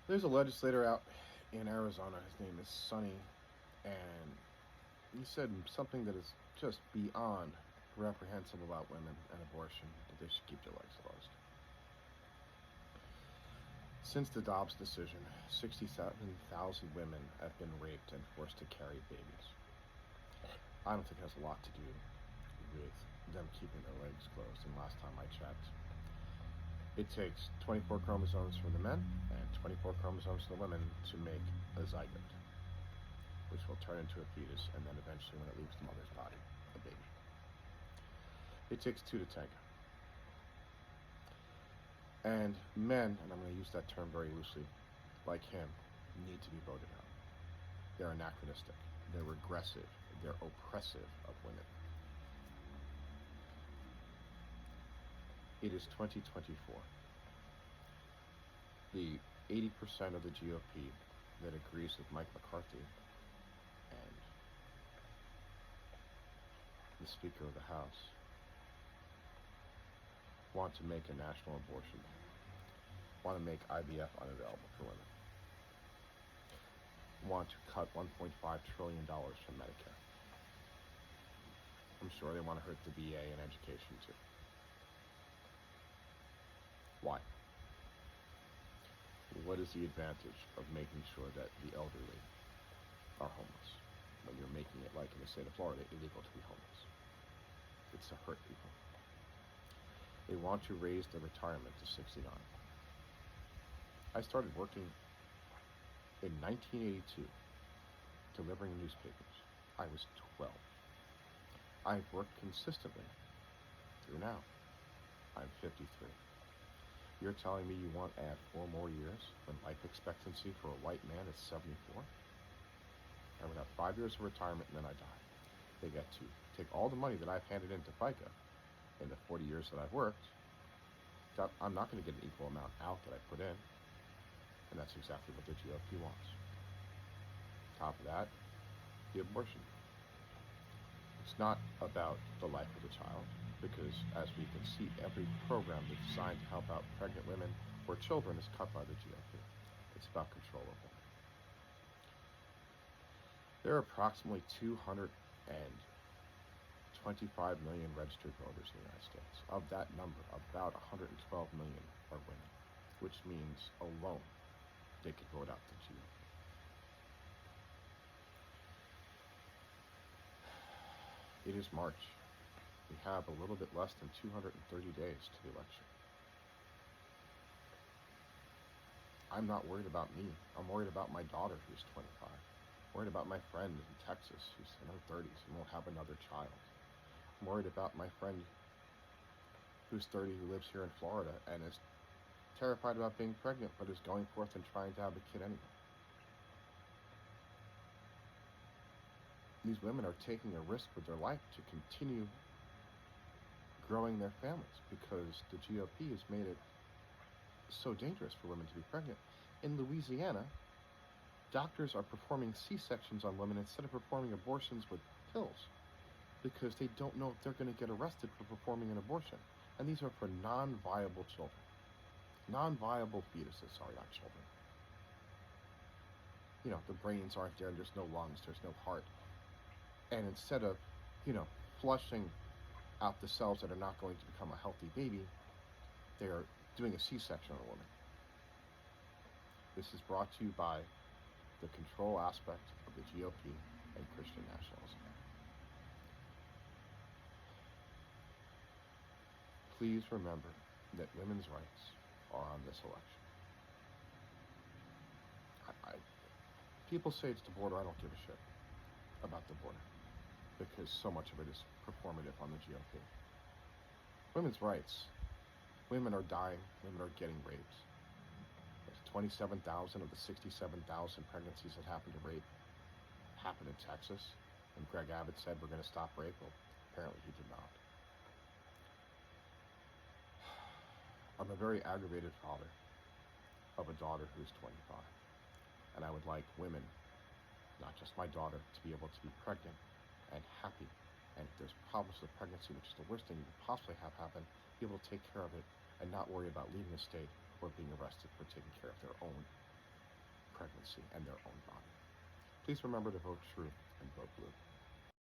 There's a legislator out in Arizona. His name is Sonny, and he said something that is just beyond reprehensible about women and abortion, that they should keep their legs closed. Since the Dobbs decision, 67,000 women have been raped and forced to carry babies. I don't think it has a lot to do with them keeping their legs closed. And last time I checked, it takes 24 chromosomes for the men and 24 chromosomes for the women to make a zygote, which will turn into a fetus, and then eventually, when it leaves the mother's body, a baby. It takes two to tango. And men, and I'm going to use that term very loosely, like him, need to be voted out. They're anachronistic, they're regressive, they're oppressive of women. It is 2024. The 80% of the GOP that agrees with Mike McCarthy and the Speaker of the House want to make a national abortion ban, want to make IVF unavailable for women, want to cut $1.5 trillion from Medicare. I'm sure they want to hurt the VA and education too. Why? What is the advantage of making sure that the elderly are homeless when you're making it, like in the state of Florida, illegal to be homeless? It's to hurt people. They want to raise the retirement to 69. I started working in 1982, delivering newspapers. I was 12. I've worked consistently through now. I'm 53. You're telling me you want to add 4 more years when life expectancy for a white man is 74? I would have 5 years of retirement and then I die. They get to take all the money that I've handed into FICA in the 40 years that I've worked. I'm not going to get an equal amount out that I put in. And that's exactly what the GOP wants. Top of that, the abortion. It's not about the life of the child, because as we can see, every program that's designed to help out pregnant women or children is cut by the GOP. It's about control of women. There are approximately 225 million registered voters in the United States. Of that number, about 112 million are women, which means alone they could vote out the GOP. It is March. We have a little bit less than 230 days to the election. I'm not worried about me. I'm worried about my daughter, who's 25. I'm worried about my friend in Texas, who's in her 30s and won't have another child. I'm worried about my friend who's 30 who lives here in Florida and is terrified about being pregnant, but is going forth and trying to have a kid anyway. These women are taking a risk with their life to continue growing their families because the GOP has made it so dangerous for women to be pregnant. In Louisiana, doctors are performing C-sections on women instead of performing abortions with pills because they don't know if they're going to get arrested for performing an abortion. And these are for non-viable children. Non-viable fetuses, sorry, not children. You know, the brains aren't there, and there's no lungs, there's no heart. And instead of, flushing out the cells that are not going to become a healthy baby, they are doing a C-section on a woman. This is brought to you by the control aspect of the GOP and Christian nationalism. Please remember that women's rights are on this election. People say it's the border. I don't give a shit about the border because so much of it is performative on the GOP. Women's rights. Women are dying. Women are getting raped. 27,000 of the 67,000 pregnancies that happened to rape happened in Texas. And Greg Abbott said we're going to stop rape. Well, apparently he did not. I'm a very aggravated father of a daughter who's 25. And I would like women, not just my daughter, to be able to be pregnant and happy. And if there's problems with pregnancy, which is the worst thing you could possibly have happen, be able to take care of it and not worry about leaving the state or being arrested for taking care of their own privacy and their own body. Please remember to vote true and vote blue.